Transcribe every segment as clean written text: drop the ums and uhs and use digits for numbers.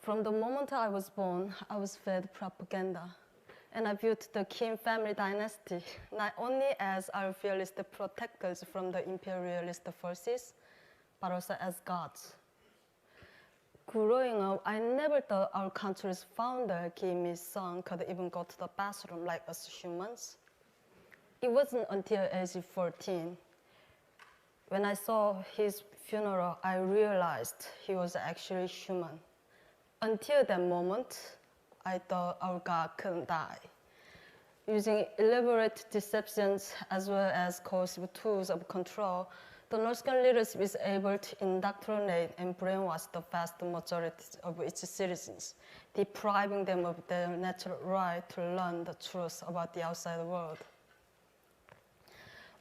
From the moment I was born, I was fed propaganda. And I viewed the Kim family dynasty not only as our fearless protectors from the imperialist forces, but also as gods. Growing up, I never thought our country's founder, Kim Il-sung, could even go to the bathroom like us humans. It wasn't until age 14. When I saw his funeral, I realized he was actually human. Until that moment, I thought our God couldn't die. Using elaborate deceptions as well as coercive tools of control, the North Korean leadership is able to indoctrinate and brainwash the vast majority of its citizens, depriving them of their natural right to learn the truth about the outside world.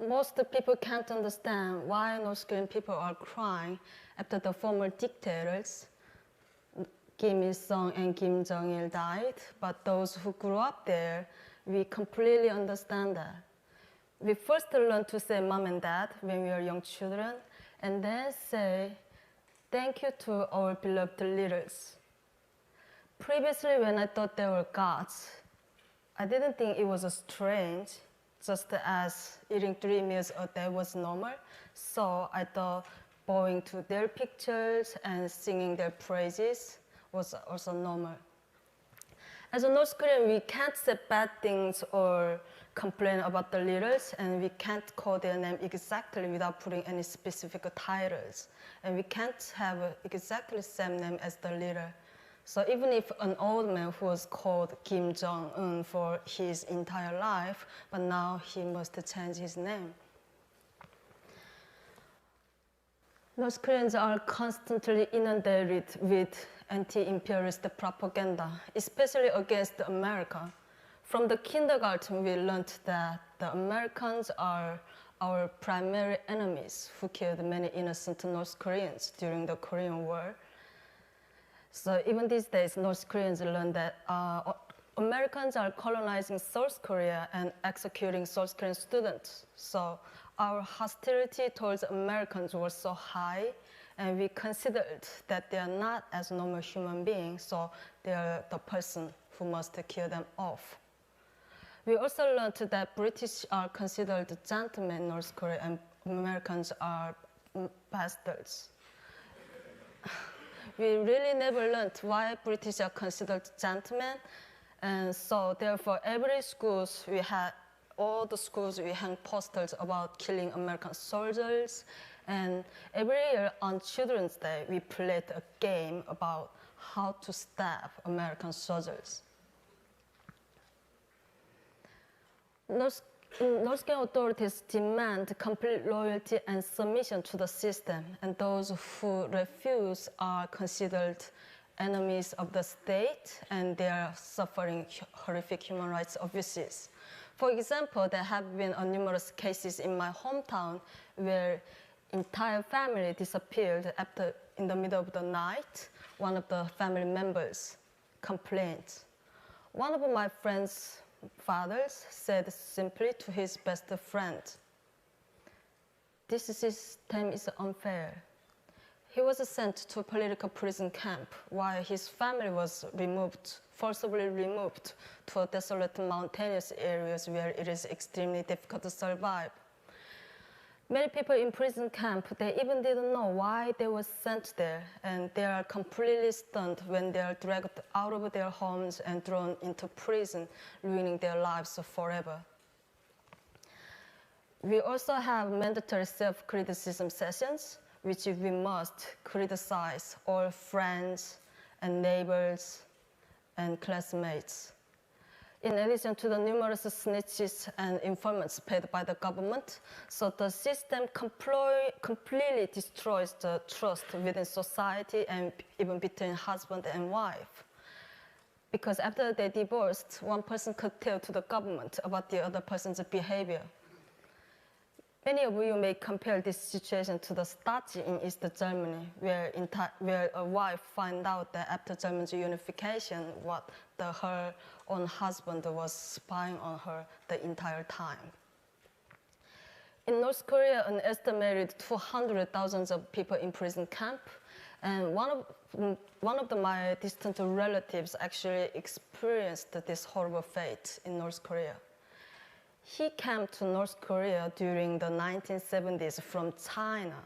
Most people can't understand why North Korean people are crying after the former dictators, Kim Il-sung and Kim Jong-il, died, but those who grew up there, we completely understand that. We first learn to say mom and dad when we are young children, and then say thank you to our beloved leaders. Previously, when I thought they were gods, I didn't think it was strange, just as eating 3 meals a day was normal. So I thought bowing to their pictures and singing their praises was also normal. As a North Korean, we can't say bad things or complain about the leaders, and we can't call their name exactly without putting any specific titles. And we can't have exactly the same name as the leader. So even if an old man who was called Kim Jong-un for his entire life, but now he must change his name. North Koreans are constantly inundated with anti-imperialist propaganda, especially against America. From the kindergarten, we learned that the Americans are our primary enemies who killed many innocent North Koreans during the Korean War. So even these days, North Koreans learn that Americans are colonizing South Korea and executing South Korean students. So our hostility towards Americans was so high, and we considered that they are not as normal human beings, so they are the person who must kill them off. We also learned that British are considered gentlemen in North Korea and Americans are bastards. We really never learned why British are considered gentlemen, and so therefore all the schools we hang posters about killing American soldiers, and every year on Children's Day we played a game about how to stab American soldiers. North Korean authorities demand complete loyalty and submission to the system, and those who refuse are considered enemies of the state, and they are suffering horrific human rights abuses. For example, there have been numerous cases in my hometown where entire family disappeared after, in the middle of the night, one of the family members complained. One of my friend's fathers said simply to his best friend, "This system is unfair." He was sent to a political prison camp while his family was forcibly removed to desolate mountainous areas where it is extremely difficult to survive. Many people in prison camp, they even didn't know why they were sent there, and they are completely stunned when they are dragged out of their homes and thrown into prison, ruining their lives forever. We also have mandatory self-criticism sessions, which we must criticize all friends and neighbors and classmates. In addition to the numerous snitches and informants paid by the government, so the system completely destroys the trust within society and even between husband and wife. Because after they divorced, one person could tell to the government about the other person's behavior. Many of you may compare this situation to the Stasi in East Germany, where a wife found out that after Germany's unification, her own husband was spying on her the entire time. In North Korea, an estimated 200,000 of people in prison camp, And my distant relatives actually experienced this horrible fate in North Korea. He came to North Korea during the 1970s from China,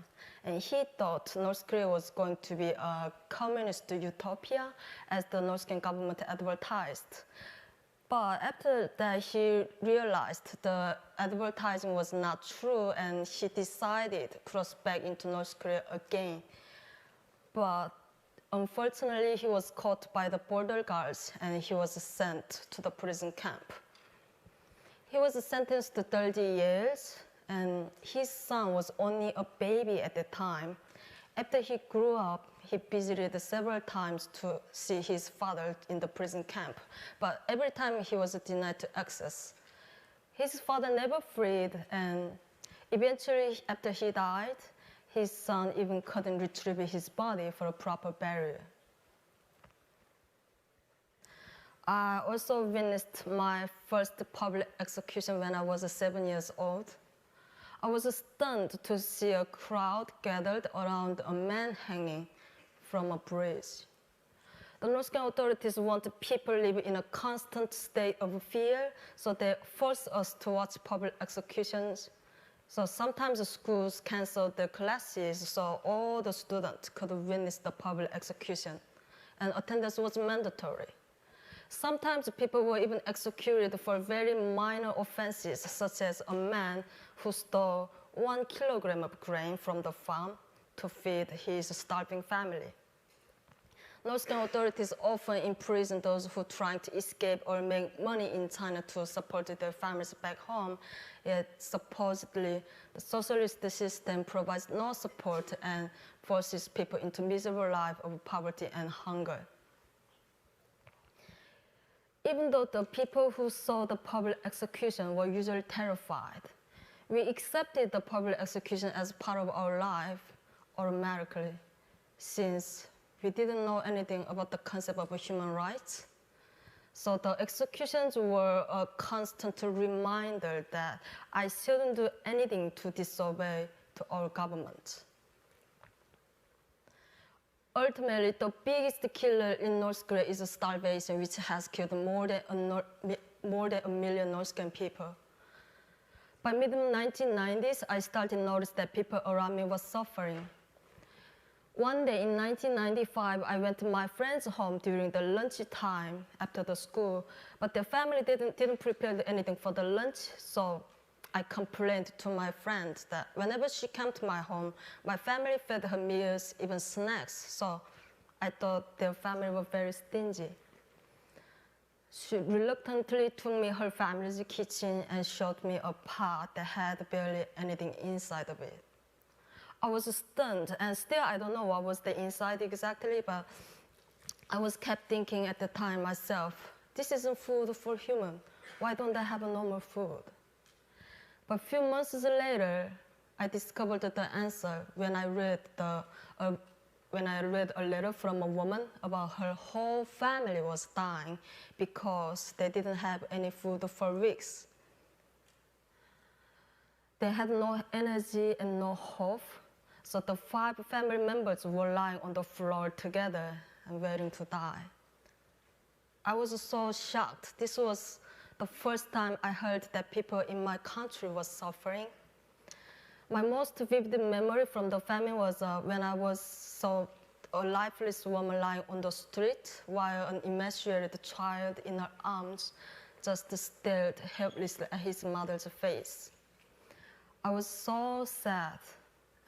and he thought North Korea was going to be a communist utopia, as the North Korean government advertised. But after that, he realized the advertising was not true, and he decided to cross back into North Korea again. But unfortunately, he was caught by the border guards, and he was sent to the prison camp. He was sentenced to 30 years, and his son was only a baby at the time. After he grew up, he visited several times to see his father in the prison camp, but every time he was denied access. His father never freed, and eventually, after he died, his son even couldn't retrieve his body for a proper burial. I also witnessed my first public execution when I was 7 years old. I was stunned to see a crowd gathered around a man hanging from a bridge. The North Korean authorities want people live in a constant state of fear, so they force us to watch public executions. So sometimes the schools canceled their classes so all the students could witness the public execution, and attendance was mandatory. Sometimes people were even executed for very minor offenses, such as a man who stole 1 kilogram of grain from the farm to feed his starving family. North Korean authorities often imprison those who try to escape or make money in China to support their families back home, yet supposedly the socialist system provides no support and forces people into miserable life of poverty and hunger. Even though the people who saw the public execution were usually terrified, we accepted the public execution as part of our life automatically, since we didn't know anything about the concept of human rights. So the executions were a constant reminder that I shouldn't do anything to disobey to our government. Ultimately, the biggest killer in North Korea is starvation, which has killed more than a million North Korean people. By mid-1990s, I started to notice that people around me were suffering. One day in 1995, I went to my friend's home during the lunch time after the school, but their family didn't prepare anything for the lunch, so I complained to my friend that whenever she came to my home, my family fed her meals, even snacks, so I thought their family was very stingy. She reluctantly took me her family's kitchen and showed me a pot that had barely anything inside of it. I was stunned, and still I don't know what was the inside exactly, but I was kept thinking at the time myself, this isn't food for human. Why don't they have a normal food? But a few months later, I discovered the answer when I read a letter from a woman about her whole family was dying because they didn't have any food for weeks. They had no energy and no hope, so the 5 family members were lying on the floor together and waiting to die. I was so shocked. This was the first time I heard that people in my country were suffering. My most vivid memory from the famine was when I saw a lifeless woman lying on the street while an emaciated child in her arms just stared helplessly at his mother's face. I was so sad,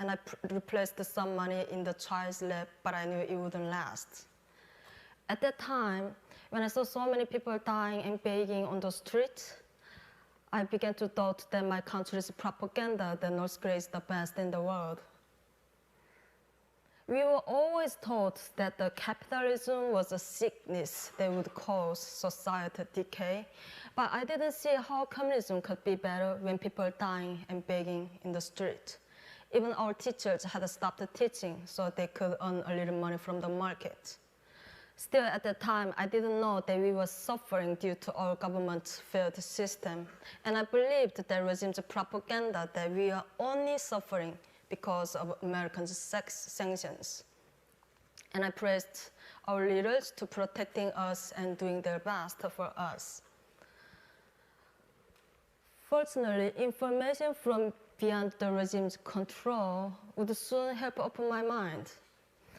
and I replaced some money in the child's lap, but I knew it wouldn't last. At that time, when I saw so many people dying and begging on the street, I began to doubt that my country's propaganda that North Korea is the best in the world. We were always taught that the capitalism was a sickness that would cause societal decay, but I didn't see how communism could be better when people are dying and begging in the street. Even our teachers had stopped teaching so they could earn a little money from the market. Still, at the time, I didn't know that we were suffering due to our government's failed system. And I believed that regime's propaganda that we are only suffering because of American sanctions. And I praised our leaders to protecting us and doing their best for us. Fortunately, information from beyond the regime's control would soon help open my mind.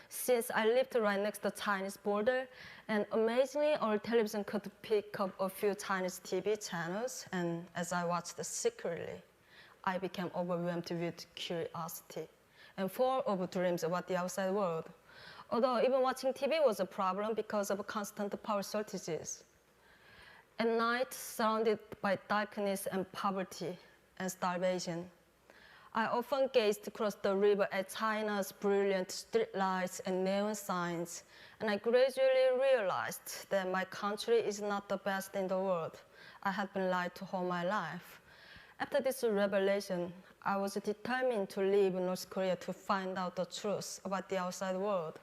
Since I lived right next to the Chinese border, and amazingly, our television could pick up a few Chinese TV channels, and as I watched secretly, I became overwhelmed with curiosity and full of dreams about the outside world. Although even watching TV was a problem because of constant power shortages. At night, surrounded by darkness and poverty and starvation, I often gazed across the river at China's brilliant streetlights and neon signs, and I gradually realized that my country is not the best in the world. I had been lied to all my life. After this revelation, I was determined to leave North Korea to find out the truth about the outside world.